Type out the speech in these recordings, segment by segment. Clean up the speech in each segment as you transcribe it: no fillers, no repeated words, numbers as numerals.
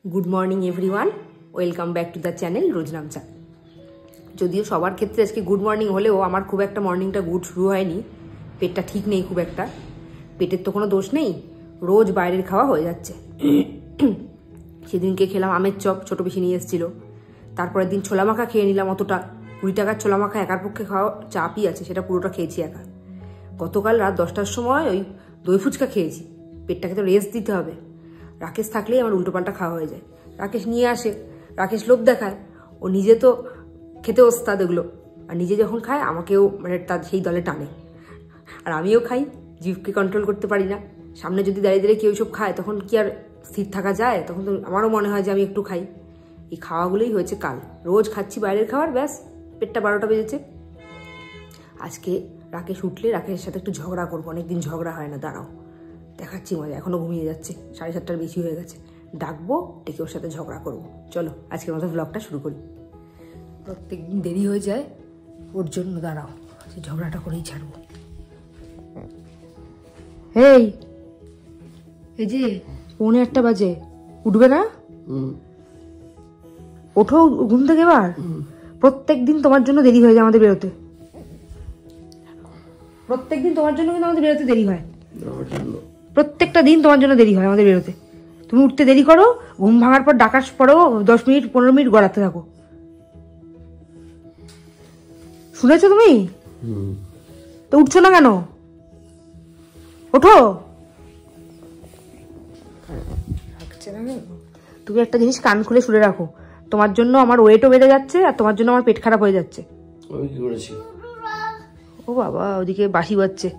Good morning everyone welcome back to the channel Roznamcha. যদিও সবার ক্ষেত্রে আজকে গুড মর্নিং হলেও আমার খুব একটা মর্নিংটা গুড শুরু হয়নি। পেটটা ঠিক নেই খুব একটা, পেটের তো কোনো দোষ নেই, রোজ বাইরের খাওয়া হয়ে যাচ্ছে। সেদিনকে খেলাম আমের চপ, ছোট বেশি নিয়ে এসেছিল। তারপরের দিন ছোলা মাখা খেয়ে নিলাম, অতটা 20 টাকার ছোলা মাখা একার পক্ষে খাওয়া চাপই আছে, সেটা পুরোটা খেয়েছি একা। গতকাল রাত 10টার সময় ওই দই ফুচকা খেয়েছি। পেটটাকে তো রেস্ট দিতে হবে। রাকেশ থাকলেই আমার উল্টোপাল্টা খাওয়া হয়ে যায়। রাকেশ নিয়ে আসে, রাকেশ লোভ দেখায়, ও নিজে তো খেতে ওস্তাদ এগুলো, আর নিজে যখন খায় আমাকেও মানে তার সেই দলে টানে। আর আমিও খাই, জিভকে কন্ট্রোল করতে পারি না। সামনে যদি দাঁড়িয়ে দাঁড়িয়ে কেউ সব খায় তখন কি আর স্থির থাকা যায়? তখন তো আমারও মনে হয় যে আমি একটু খাই। এই খাওয়াগুলোই হয়েছে কাল, রোজ খাচ্ছি বাইরের খাবার, ব্যাস পেটটা 12টা বেজেছে। আজকে রাকেশ উঠলে রাকেশের সাথে একটু ঝগড়া করবো, অনেকদিন ঝগড়া হয় না। দাঁড়াও দেখাচ্ছি মজা, এখনো ঘুমিয়ে যাচ্ছে, 7:30টার বেশি হয়ে গেছে। ডাকবো, ডেকে ওর সাথে ঝগড়া করবো। চলো আজকের মতো ব্লগটা শুরু করি। প্রত্যেকদিন দেরি হয়ে যায় ওর জন্য, দাঁড়াও সে ঝগড়াটা করেই ছাড়বো। এই যে 1:45 বাজে, উঠবে না? ওঠো ঘুম থেকে এবার। প্রত্যেকদিন তোমার জন্য দেরি হয়ে যায় আমাদের বেরোতে, প্রত্যেকদিন তোমার জন্য কিন্তু আমাদের বেরোতে দেরি হয়। প্রত্যেকটা দিন তোমার জন্য দেরি হয় আমাদের বেরোতে। তুমি উঠতে দেরি করো, ঘুম ভাঙার পর ডাকার পরেও 10 মিনিট 15 মিনিট গড়াতে থাকো। শুনেছো তুমি? তো উঠছো না কেন? ওঠো। তুমি একটা জিনিস কান খুলে শুনে রাখো, তোমার জন্য আমার ওয়েটও বেড়ে যাচ্ছে আর তোমার জন্য আমার পেট খারাপ হয়ে যাচ্ছে। আমি কি করেছি? ও বাবা, ওদিকে বাঁশি বাজছে।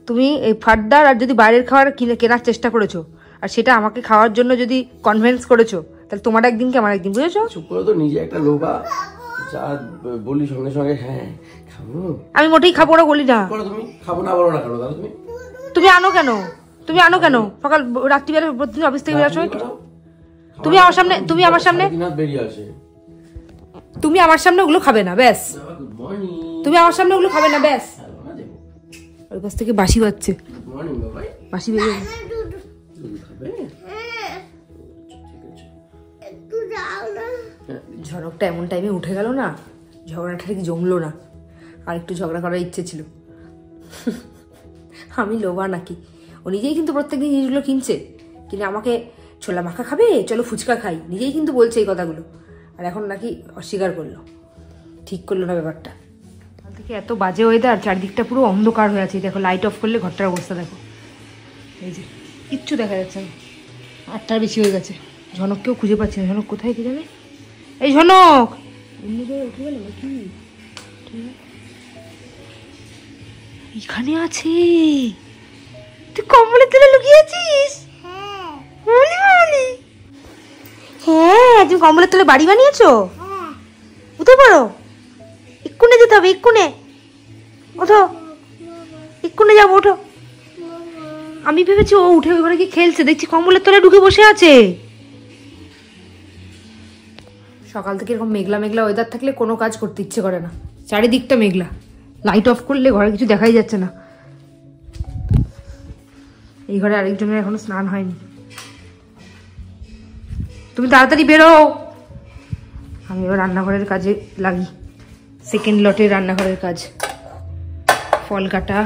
তুমি এই ফার্দার আর যদি বাইরের খাবার কেনার চেষ্টা করেছো আর সেটা আমাকে খাওয়ার জন্য যদি কনভিন্স করেছো, তাহলে তোমার একদিন কি আমার একদিন, বুঝেছো? চুপ করো তো, নিজে একটা লোভা, যা বলি সঙ্গে সঙ্গে হ্যাঁ খাবো। আমি মোটেই খাবো না বলি না। তুমি খাবো না বলো না কেন? তাহলে তুমি আনো কেন? তুমি আনো কেন? সকাল রাত্রিবেলা প্রতিদিন অফিস থেকে বেরোছো, তুমি আমার সামনে বেরিয়ে আসে, তুমি আমার সামনে ওগুলো খাবে না, ব্যাস। তুমি আমার সামনে ওগুলো খাবে না, ব্যাস। ওই পাশ থেকে বাঁশি বাজছে, বাঁশি বেজে ঝড়কটা এমন টাইমে উঠে গেল না, ঝগড়াটা ঠিক জমলো না। আর একটু ঝগড়া করার ইচ্ছে ছিল। আমি লোভা নাকি? ও নিজেই কিন্তু প্রত্যেকদিন জিনিসগুলো কিনছে, কিনে আমাকে ছোলা মাখা খাবে, চলো ফুচকা খাই, নিজেই কিন্তু বলছে এই কথাগুলো। আর এখন নাকি অস্বীকার করলো, ঠিক করলো না ব্যাপারটা। কাল থেকে এত বাজে ওয়েদার, চারদিকটা পুরো অন্ধকার হয়ে আছে। দেখো লাইট অফ করলে ঘরটার অবস্থা দেখো, এই যে কিচ্ছু দেখা যাচ্ছে না। 8টার বেশি হয়ে গেছে, ঝনককেও খুঁজে পাচ্ছি না। ঝনক কোথায় কে জানে? এই ঝনক অন্য জায়গায় উঠে গেল নাকি? এখানে আছে। তুই কম্বলের তলে লুকিয়ে আছিস? হ্যাঁ, তুমি কম্বলের তলে বাড়ি বানিয়েছো? উঠে পড়ো, এক্ষুনি যেতে হবে, এক্ষুনি ওঠো, এক্ষুনি যাবো, ওঠো। আমি ভেবেছি ও উঠে ওখানে কি খেলছে, দেখছি কম্বলের তলে ঢুকে বসে আছে। সকাল থেকে এরকম মেঘলা মেঘলা ওয়েদার থাকলে কোনো কাজ করতে ইচ্ছে করে না। চারিদিকটা মেঘলা, লাইট অফ করলে ঘরে কিছু দেখাই যাচ্ছে না। এই ঘরে আরেকজনের এখনো স্নান হয়নি। তুমি তাড়াতাড়ি বেরো, আমি এবার রান্নাঘরের কাজে লাগি। সেকেন্ড লটের রান্নাঘরের কাজ, ফল কাটা,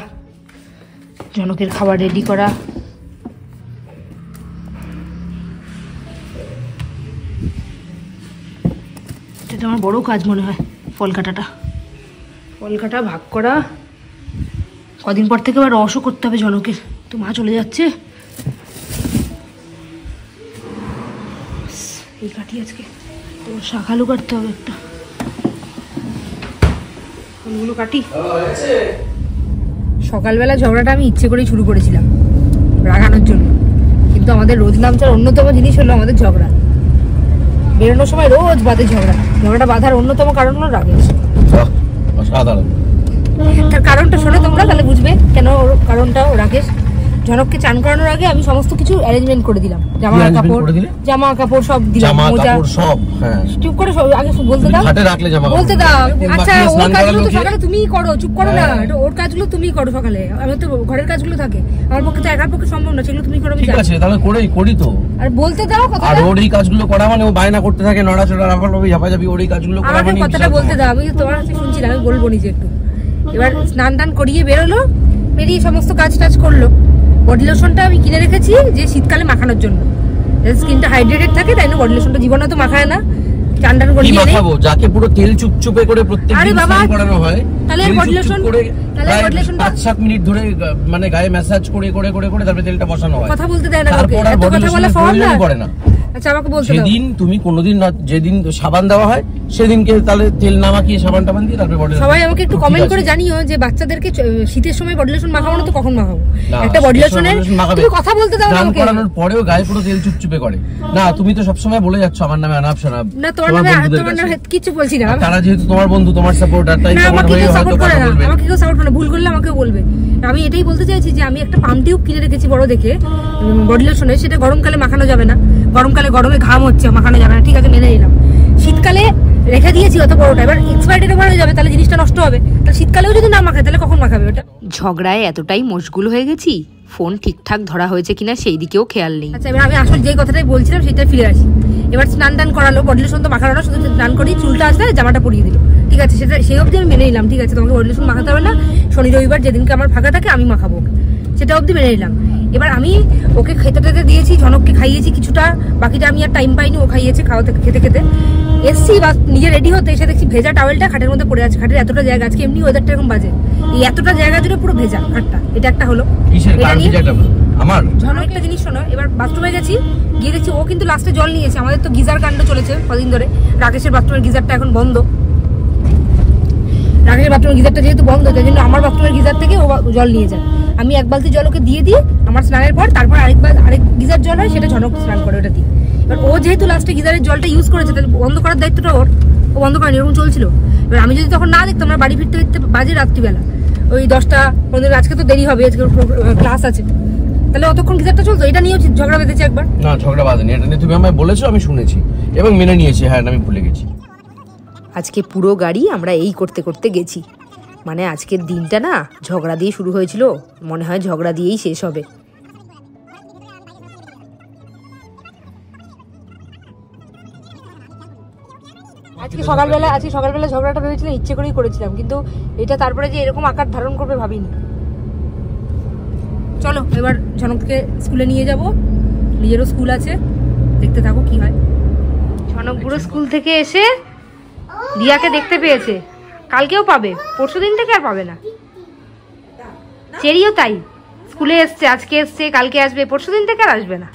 জনকের খাবার রেডি করা। এটা আমার বড় কাজ মনে হয়, ফল কাটাটা। ফল কাটা, ভাগ করা। কদিন পর থেকে আবার রসও করতে হবে জনকের, তো মা চলে যাচ্ছে। এই কাটি আজকে তো শাক আলু কাটতে হবে একটা, ফুলগুলো কাটি। সকালবেলা ঝগড়াটা আমি ইচ্ছে করেই শুরু করেছিলাম, রাগানোর জন্য। কিন্তু আমাদের রোজ নামচার অন্যতম জিনিস হলো আমাদের ঝগড়া। বেরোনোর সময় রোজ বাদে ঝগড়া। ঝগড়াটা বাঁধার অন্যতম কারণ হলো রাগেশ। তার কারণটা শোনো তোমরা, তাহলে বুঝবে কেন কারণটাও রাকেশ। ঝনককে চান করানোর আগে আমি সমস্ত কিছু অ্যারেঞ্জমেন্ট করে দিলাম, জামা কাপড় সব দিলাম, মোজা সব। হ্যাঁ চুপ করে আগে বলতে দাও, বলতে দাও। আচ্ছা ওর কাজগুলো তো সকালে তুমিই করো, চুপ করো না, ওর কাজগুলো তুমিই করো সকালে। আমার তো ঘরের কাজগুলো থাকে, আমার পক্ষে তো একার পক্ষে সম্ভব না, সেগুলো তুমি করো। ঠিক আছে তাহলে করি তো। আর বলতে দাও কথা। আর ওর এই কাজগুলো করা মানে ও বায়না করতে থাকে, নড়াচড়া রাফালাফি ঝাপাঝাপি, ওর এই কাজগুলো করা মানে কথাটা বলতে দাও। আমি তোমার কাছে শুনছি না, আমি বলবো নিজে একটু। এবার স্নান টান করিয়ে বেরোলো, বেরিয়ে সমস্ত কাজ টাজ করলো। বডি লোশনটা আমি কিনে রেখেছি যে শীতকালে মাখানোর জন্য, স্কিনটা হাইড্রেটেড থাকে, তাই না? বডি লোশনটা জীবনে তো মাখায় না, চান টান করিয়ে মাখাবো যাকে পুরো তেল চুপচুপে করে প্রত্যেকদিন স্নান করানো হয়। তাহলে বডি লোশন করে 5-7 মিনিট ধরে মানে গায়ে ম্যাসাজ করে করে করে করে তারপরে তেলটা বসানো হয়। কথা বলতে দেয় না, তারপর আর বডি লোশন প্রয়োজন পড়ে না। আচ্ছা আমাকে বলতে দাও, সেদিন তুমি কোনোদিন যেদিন সাবান দেওয়া হয় সেদিনকে তাহলে তেল না মাখিয়ে সাবান টাবান দিয়ে তারপরে বডি লোশন। সবাই আমাকে একটু কমেন্ট করে জানিও যে বাচ্চাদেরকে শীতের সময় বডি লোশন মাখাবো না তো কখন মাখাবো? একটা বডি লোশনের তুমি কথা বলতে দাও না, আমাকে করানোর পরেও গায়ে পুরো তেল চুপচুপে করে না। তুমি তো সব সময় বলে যাচ্ছ আমার নামে আনাপ শোনাপ। না তোমার নামে কিছু বলছি না, তারা যেহেতু তোমার বন্ধু, তোমার সাপোর্টার, তাই তোমার হয়ে হয়তো কথা বলবে। আমাকে কেউ সাপোর্ট করে না, ভুল করলে আমাকে বলবে। আমি এটাই বলতে চাইছি যে আমি একটা পাম্প টিউব কিনে রেখেছি বড় দেখে বডি লোশনের, সেটা গরমকালে মাখানো যাবে না, গরমকালে গরমে ঘাম হচ্ছে, মাখানো যাবে না, ঠিক আছে মেনে নিলাম। শীতকালে রেখে দিয়েছি অত বড়টা, এবার এক্সপায়ারি ডেট হয়ে যাবে, তাহলে জিনিসটা নষ্ট হবে। তাহলে শীতকালেও যদি না মাখায় তাহলে কখন মাখাবে ওটা? ঝগড়ায় এতটাই মশগুল হয়ে গেছি, ফোন ঠিকঠাক ধরা হয়েছে কিনা সেই দিকেও খেয়াল নেই। আচ্ছা এবার আমি আসলে যে কথাটাই বলছিলাম সেটা ফিরে আসি। এবার স্নান টান করালো, বডি লোশন তো মাখানো না, শুধু স্নান করি, চুলটা আসলে জামাটা পরিয়ে দিল, ঠিক আছে, সেটা সেই অবধি আমি মেনে নিলাম। ঠিক আছে তোমাকে বডি লোশন মাখাতে হবে না, শনি রবিবার যেদিনকে আমার ফাঁকা থাকে আমি মাখাবো, সেটা অবধি মেনে নিলাম। এবার আমি ওকে খেতে টেতে দিয়েছি, ঝনককে খাইয়েছি কিছুটা, বাকিটা আমি আর টাইম পাইনি, ও খাইয়েছে। খেতে খেতে এসছি বা নিজে রেডি হতে, এসে দেখছি ভেজা টাওয়েলটা খাটের মধ্যে পড়ে আছে। খাটের এতটা জায়গা, আজকে এমনি ওয়েদারটা এরকম বাজে, এই এতটা জায়গা জুড়ে পুরো ভেজা খাটটা। এটা একটা হলো। আমার ঝনক একটা জিনিস শোনো, এবার বাথরুমে গেছি, গিয়ে দেখছি ও কিন্তু লাস্টে জল নিয়েছে। আমাদের তো গিজার কাণ্ড চলেছে কদিন ধরে, রাকেশের বাথরুমের গিজারটা এখন বন্ধ। রাকেশের বাথরুমের গিজারটা যেহেতু বন্ধ, তাই জন্য আমার বাথরুমের গিজার থেকে ও জল নিয়ে যায়। আমি এক বালতি জল ওকে দিয়ে দিই আমার স্নানের পর, তারপর আরেক গিজার জল হয়, সেটা ঝনক স্নান করে ওটা দিই। এবার ও যেহেতু লাস্টে গিজারের জলটা ইউজ করেছে, তাহলে বন্ধ করার দায়িত্বটা ওর, ও বন্ধ করেনি, এরকম চলছিল। এবার আমি যদি তখন না দেখতাম, আমরা বাড়ি ফিরতে ফিরতে বাজে রাত্রিবেলা ওই 10টা 15, আজকে তো দেরি হবে, আজকে ক্লাস আছে, তাহলে অতক্ষণ গিজারটা চলতো। এটা নিয়েও ঝগড়া বেঁধেছে একবার। না ঝগড়া বাঁধেনি, এটা নিয়ে তুমি আমায় বলেছো, আমি শুনেছি এবং মেনে নিয়েছি। হ্যাঁ আমি ভুলে গেছি। আজকে পুরো গাড়ি আমরা এই করতে করতে গেছি, মানে আজকের দিনটা না ঝগড়া দিয়ে শুরু হয়েছিল, মনে হয় ঝগড়া দিয়েই শেষ হবে। আজকে সকালবেলা ঝগড়াটা ভেবেছিলাম, ইচ্ছে করেই করেছিলাম, কিন্তু এটা তারপরে যে এরকম আকার ধারণ করবে ভাবিনি। চলো এবার ঝনককে স্কুলে নিয়ে যাব, নিজেরও স্কুল আছে, দেখতে থাকো কি হয়। ঝনক পুরো স্কুল থেকে এসে রিয়াকে দেখতে পেয়েছে, কালকেও পাবে, পরশুদিন থেকে আর পাবে না। চেরিও তাই, স্কুলে এসছে, আজকে এসছে, কালকে আসবে, পরশুদিন থেকে আর আসবে না।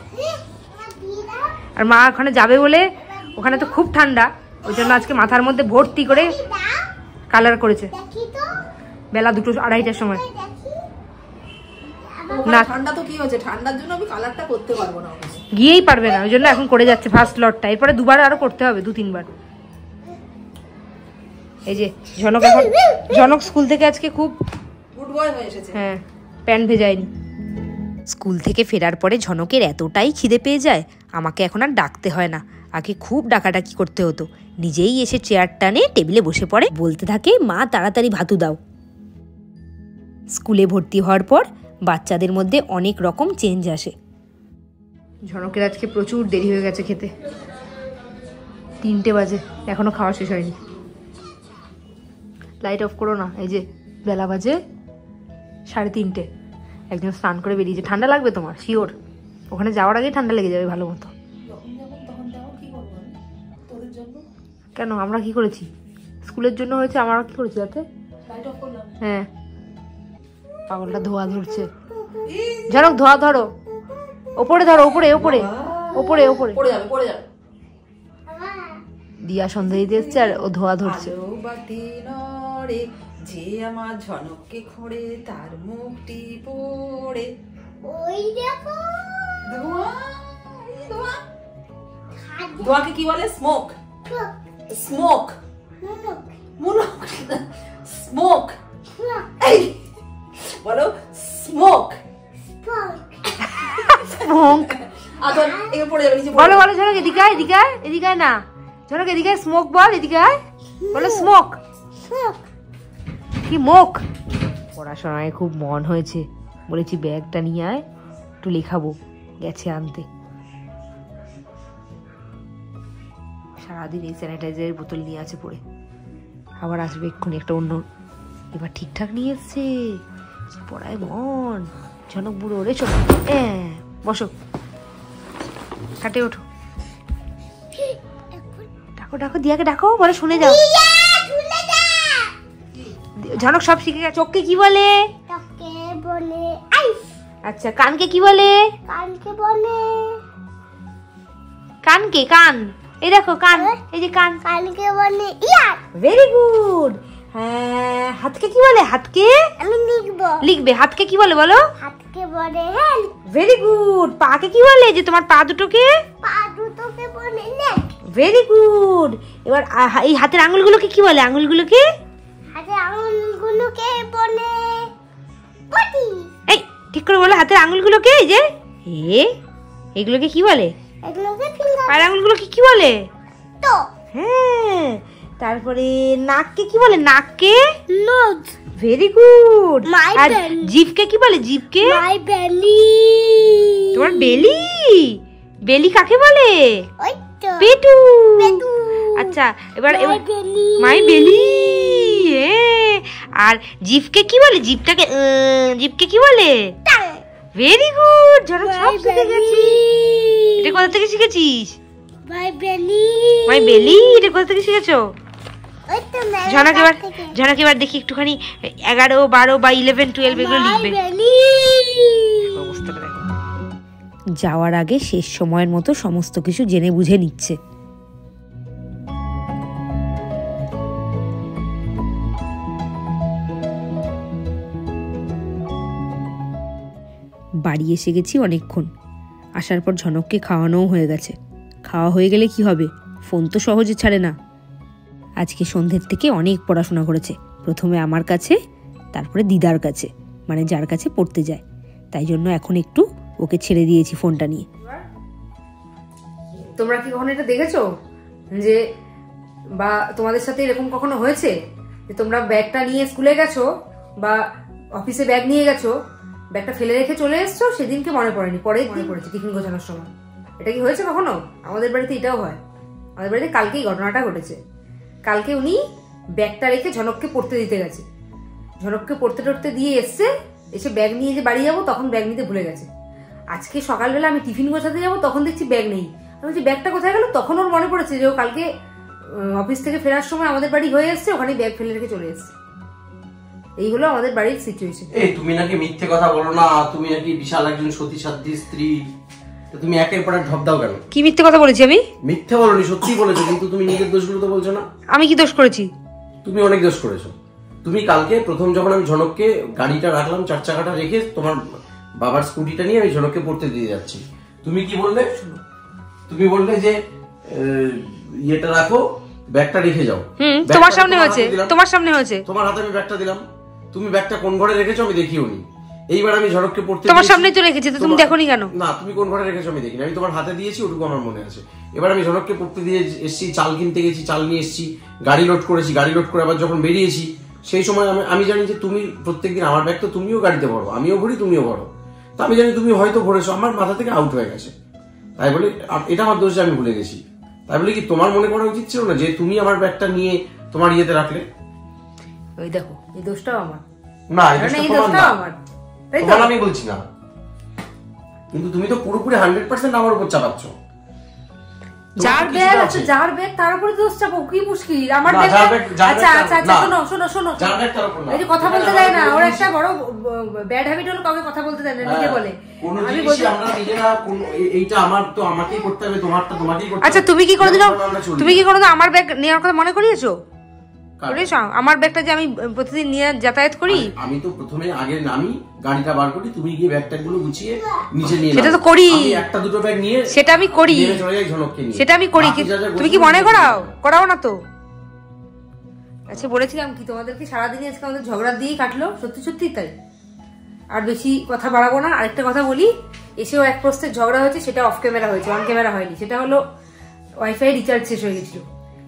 আর মা ওখানে যাবে বলে, ওখানে তো খুব ঠান্ডা, ওই জন্য আজকে মাথার মধ্যে ভর্তি করে কালার করেছে বেলা 2-2:30টার সময়। না ঠান্ডা তো কি হয়েছে, ঠান্ডার জন্য আমি কালারটা করতে পারবো না, গিয়েই পারবে না, ওই জন্য এখন করে যাচ্ছে ফার্স্ট লটটা, এরপরে দুবার আরো করতে হবে, 2-3 বার। এই যে ঝনক স্কুল থেকে আজকে খুব গুড বয় হয়ে এসেছে। হ্যাঁ প্যান্ট ভেজায়নি। স্কুল থেকে ফেরার পরে ঝনকের এতটাই খিদে পেয়ে যায়, আমাকে এখন আর ডাকতে হয় না, আগে খুব ডাকাডাকি করতে হতো। নিজেই এসে চেয়ার টানে টেবিলে বসে পড়ে, বলতে থাকে মা তাড়াতাড়ি ভাতু দাও। স্কুলে ভর্তি হওয়ার পর বাচ্চাদের মধ্যে অনেক রকম চেঞ্জ আসে। ঝনকের আজকে প্রচুর দেরি হয়ে গেছে খেতে, 3টে বাজে, এখনো খাওয়া শেষ হয়নি। লাইট অফ করো না, এই যে বেলা বাজে 3:30। একজন স্নান করে বেরিয়েছে, ঠান্ডা লাগবে তোমার শিওর, ওখানে যাওয়ার আগেই ঠান্ডা লেগে যাবে ভালো মতো। কেন আমরা কি করেছি? স্কুলের জন্য হয়েছে, আমরা কি করেছি তাতে? হ্যাঁ পাগলটা ধোয়া ধরছে। ঝনক ধোয়া ধরো, ওপরে ধরো, ওপরে ওপরে ওপরে ওপরে দিয়া সন্ধ্যা দিতে এসছে আর ও ধোয়া ধরছে। যে আমার ঝনককে খোঁড়ে তার মুখটি পড়ে, ওই দেখো ধোঁয়া। ধোঁয়াকে কি বলে? স্মোক। স্মোক স্মোক, এই বলো স্মোক। স্মোক বলো বলো ঝনক এদিকে আয় এদিকে আয় এদিকে আয় না ঝনক এদিকে স্মোক বল এদিকে আয় বলো স্মোক কি মুখ পড়াশোনায় খুব মন হয়েছে বলেছি ব্যাগটা নিয়ে আয় একটু লেখাবো গেছে আনতে সারাদিন এই স্যানিটাইজারের বোতল নিয়ে আছে পড়ে আবার আসবে এক্ষুনি একটা অন্য এবার ঠিকঠাক নিয়ে এসছে পড়ায় মন ঝনক বুড়ো রে চলো বসো খাটে ওঠো ডাকো ডাকো দিয়াকে ডাকো বলে শুনে যাও ঝনক সব শিখে গেছে চোখকে কি বলে আচ্ছা কানকে কি বলে কানকে কান এই দেখো কান এই যে কান কানকে বলে ইয়ার ভেরি গুড হ্যাঁ হাতকে কি বলে হাতকে আমি লিখবে হাতকে কি বলে বলো হাতকে বলে হ্যান্ড ভেরি গুড পাকে কি বলে যে তোমার পা দুটোকে বলে নেক ভেরি গুড এবার এই হাতের আঙ্গুলগুলোকে কি বলে আঙ্গুলগুলোকে হাতের আঙ্গুলগুলোকে বলে পটি এই ঠিক করে বলো হাতের আঙ্গুলগুলোকে এই যে এগুলোকে কি বলে এগুলোকে ফিঙ্গার পায়ের আঙ্গুলগুলোকে কি বলে তো হ্যাঁ তারপরে নাককে কি বলে নাককে নোজ ভেরি গুড আর জিভকে কি বলে জিভকে মাই বেলি তোমার বেলি বেলি কাকে বলে ওই তো পেটু আচ্ছা এবার মাই বেলি আর জিভকে কি বলে জিভকে কি বলে ভেরি গুড ঝনক সব শিখে গেছিস এটা কোথা থেকে শিখেছিস মাই বেলি এটা কোথা থেকে শিখেছো ঝনক এবার দেখি একটুখানি 11, 12 বা 11, 12 এগুলো লিখবে যাওয়ার আগে শেষ সময়ের মতো সমস্ত কিছু জেনে বুঝে নিচ্ছে বাড়ি এসে গেছি অনেকক্ষণ আসার পর ঝনককে খাওয়ানোও হয়ে গেছে খাওয়া হয়ে গেলে কি হবে ফোন তো সহজে ছাড়ে না আজকে সন্ধ্যের থেকে অনেক পড়াশোনা করেছে প্রথমে আমার কাছে তারপরে দিদার কাছে মানে যার কাছে পড়তে যায় তাই জন্য এখন একটু ওকে ছেড়ে দিয়েছি ফোনটা নিয়ে তোমরা কি কখনো এটা দেখেছো যে বা তোমাদের সাথে এরকম কখনো হয়েছে যে তোমরা ব্যাগটা নিয়ে স্কুলে গেছো বা অফিসে ব্যাগ নিয়ে গেছো ব্যাগটা ফেলে রেখে চলে এসছো সেদিনকে মনে পড়েনি পরে মনে পড়েছে টিফিন গোছানোর সময় এটা কি হয়েছে কখনো আমাদের বাড়িতে এটাও হয় আমাদের বাড়িতে কালকেই ঘটনাটা ঘটেছে কালকে উনি ব্যাগটা রেখে ঝনককে পড়তে দিতে গেছে ঝনককে পড়তে টড়তে দিয়ে এসছে এসে ব্যাগ নিয়ে যে বাড়ি যাবো তখন ব্যাগ নিতে ভুলে গেছে আজকে সকালবেলা আমি টিফিন গোছাতে যাবো তখন দেখছি ব্যাগ নেই আমি বলছি ব্যাগটা কোথায় গেল তখন ওর মনে পড়েছে যে ও কালকে অফিস থেকে ফেরার সময় আমাদের বাড়ি হয়ে এসছে ওখানে ব্যাগ ফেলে রেখে চলে এসছে এই হলো আমাদের বাড়ির সিচুয়েশন এই তুমি নাকি মিথ্যে কথা বলো না তুমি নাকি বিশাল একজন সতী সাধ্বী স্ত্রী তুমি একের পর এক ঢপ দাও কেন কি মিথ্যে কথা বলেছি আমি মিথ্যে বলনি সত্যি বলেছো কিন্তু তুমি নিজের দোষগুলো তো বলছো না আমি কি দোষ করেছি তুমি অনেক দোষ করেছো তুমি কালকে প্রথম যখন আমি ঝনককে গাড়িটা রাখলাম 4 চাকাটা রেখে তোমার বাবার স্কুটিটা নিয়ে আমি ঝনককে পড়তে দিয়ে যাচ্ছি তুমি কি বললে তুমি বললে যে ইয়েটা রাখো ব্যাগটা রেখে যাও তোমার সামনে হয়েছে তোমার সামনে হয়েছে তোমার হাতে আমি ব্যাগটা দিলাম তুমি ব্যাগটা কোন ঘরে রেখেছো আমি দেখিওনি এইবার আমি ঝনককে পড়তে তোমার সামনেই তো রেখেছি তো তুমি দেখোনি কেন না তুমি কোন ঘরে রেখেছো আমি দেখিনি আমি তোমার হাতে দিয়েছি ওটুকু আমার মনে আছে এবার আমি ঝনককে পড়তে দিয়ে এসেছি চাল কিনতে গেছি চাল নিয়ে এসেছি গাড়ি লোড করেছি গাড়ি লোড করে আবার যখন বেরিয়েছি সেই সময় আমি জানি যে তুমি প্রত্যেকদিন আমার ব্যাগ তো তুমিও গাড়িতে ভরো আমিও ভরি তুমিও ভরো তো আমি জানি তুমি হয়তো ভরেছো আমার মাথা থেকে আউট হয়ে গেছে তাই বলে এটা আমার দোষ যে আমি ভুলে গেছি তাই বলে কি তোমার মনে করা উচিত ছিল না যে তুমি আমার ব্যাগটা নিয়ে তোমার ইয়েতে রাখলে ওই দেখো এই দোষটাও আমার না এই দোষটাও আমার তোমার আমি বলছি না কিন্তু তুমি তো পুরোপুরি 100% আমার উপর চাপাচ্ছ যার ব্যাগ আছে যার ব্যাগ তার উপরে দোষ চাপো কি মুশকিল আমার ব্যাগ আচ্ছা আচ্ছা আচ্ছা শোনো যার ব্যাগ তার উপর না এই যে কথা বলতে দেয় না ওর একটা বড় ব্যাড হ্যাবিট হলো কাউকে কথা বলতে দেয় না নিজে বলে আমি বলছি আমরা নিজেরা এইটা আমার তো আমাকেই করতে হবে তোমারটা তোমাকেই করতে হবে আচ্ছা তুমি কি কোনোদিন আমার ব্যাগ নেওয়ার কথা মনে করিয়েছো আমার ব্যাগটা যে আমি প্রতিদিন নিয়ে যাতায়াত করি আমি তো প্রথমে আগে নামি গাড়িটা বার করি তুমি গিয়ে ব্যাগটা গুলো গুছিয়ে নিচে নিয়ে সেটা তো করি আমি একটা দুটো ব্যাগ নিয়ে সেটা আমি করি সেটা আমি করি তুমি কি মনে করাও না তো আচ্ছা বলেছিলাম কি তোমাদেরকে সারাদিন আজকে আমাদের ঝগড়া দিয়েই কাটলো সত্যি সত্যি তাই আর বেশি কথা বাড়াবো না আরেকটা কথা বলি এসেও এক প্রস্তের ঝগড়া হয়েছে, সেটা অফ ক্যামেরা হয়েছে, অন ক্যামেরা হয়নি। সেটা হলো ওয়াইফাই রিচার্জ শেষ হয়ে গেছিল,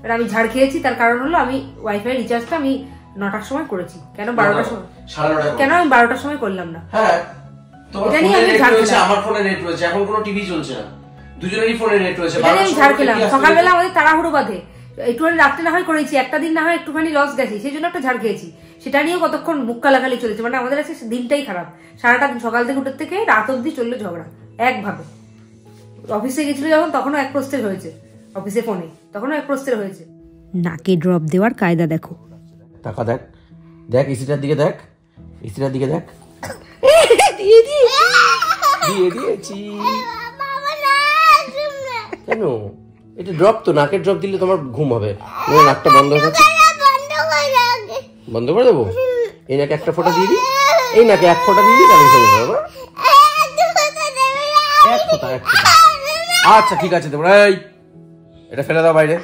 আর আমি ঝাড় খেয়েছি। তার কারণ হলো আমি ওয়াইফাই রিচার্জটা আমি 9টার সময় করেছি, কেন 12টার সময়, কেন আমি 12টার সময় করলাম না? হ্যাঁ, তোমার ফোনে নেট রয়েছে, আমার ফোনে নেট রয়েছে, এখন কোনো টিভি চলছে না, দুজনেরই ফোনে নেট রয়েছে। আমি ঝাড় খেলাম, সকালবেলা আমাদের তাড়াহুড়ো বাঁধে, একটুখানি রাত্রে না হয় করেছি, একটা দিন না হয় একটুখানি লস গেছি, সেই জন্য একটা ঝাড় খেয়েছি। সেটা নিয়েও কতক্ষণ মুখ কালাকালি চলেছে, মানে আমাদের কাছে দিনটাই খারাপ। সারাটা দিন সকাল থেকে উঠে থেকে রাত অব্দি চললো ঝগড়া একভাবে। অফিসে গেছিল যখন, তখনও এক প্রস্তের হয়েছে, অফিসে ফোনে তখনও এক প্রস্তের হয়েছে। নাকে ড্রপ দেওয়ার কায়দা দেখো। টাকা দেখ, দেখ এসিটার দিকে, দেখ এসিটার দিকে, দেখ দিয়ে দিয়েছি। কেন? এটা ড্রপ তো, নাকের ড্রপ দিলে তোমার ঘুম হবে। নাকটা বন্ধ হয়ে গেছে, বন্ধ করে দেবো। এই নাকে একটা ফোঁটা দিয়ে দিই, এই নাকে এক ফোঁটা দিয়ে দিই, তাহলে হয়ে যাবে। এক ফোঁটা, এক ফোঁটা। আচ্ছা ঠিক আছে, দেবো। এই এটা ফেলে দাও বাইরে,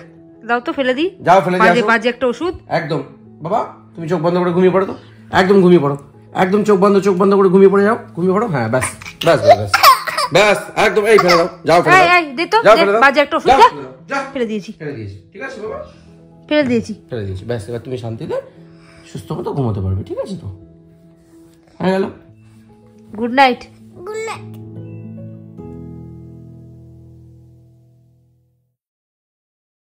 দাও তো, ফেলে দিই। যাও ফেলে দিই, বাজে একটা ওষুধ। একদম বাবা, তুমি চোখ বন্ধ করে ঘুমিয়ে পড়ো তো, একদম ঘুমিয়ে পড়ো, একদম চোখ বন্ধ করে ঘুমিয়ে পড়ে যাও, ঘুমিয়ে পড়ো। হ্যাঁ ব্যাস ব্যাস ব্যাস ব্যাস, একদম। এই ফেলে দাও, যাও ফেলে দাও, দে তো, বাজে একটা ওষুধ, ফেলে দিয়েছি, ঠিক আছে বাবা, ফেলে দিয়েছি। ব্যাস, এবার তুমি শান্তিতে সুস্থ মতো ঘুমোতে পারবে, ঠিক আছে তো? হয়ে গেল। Good night. Good night.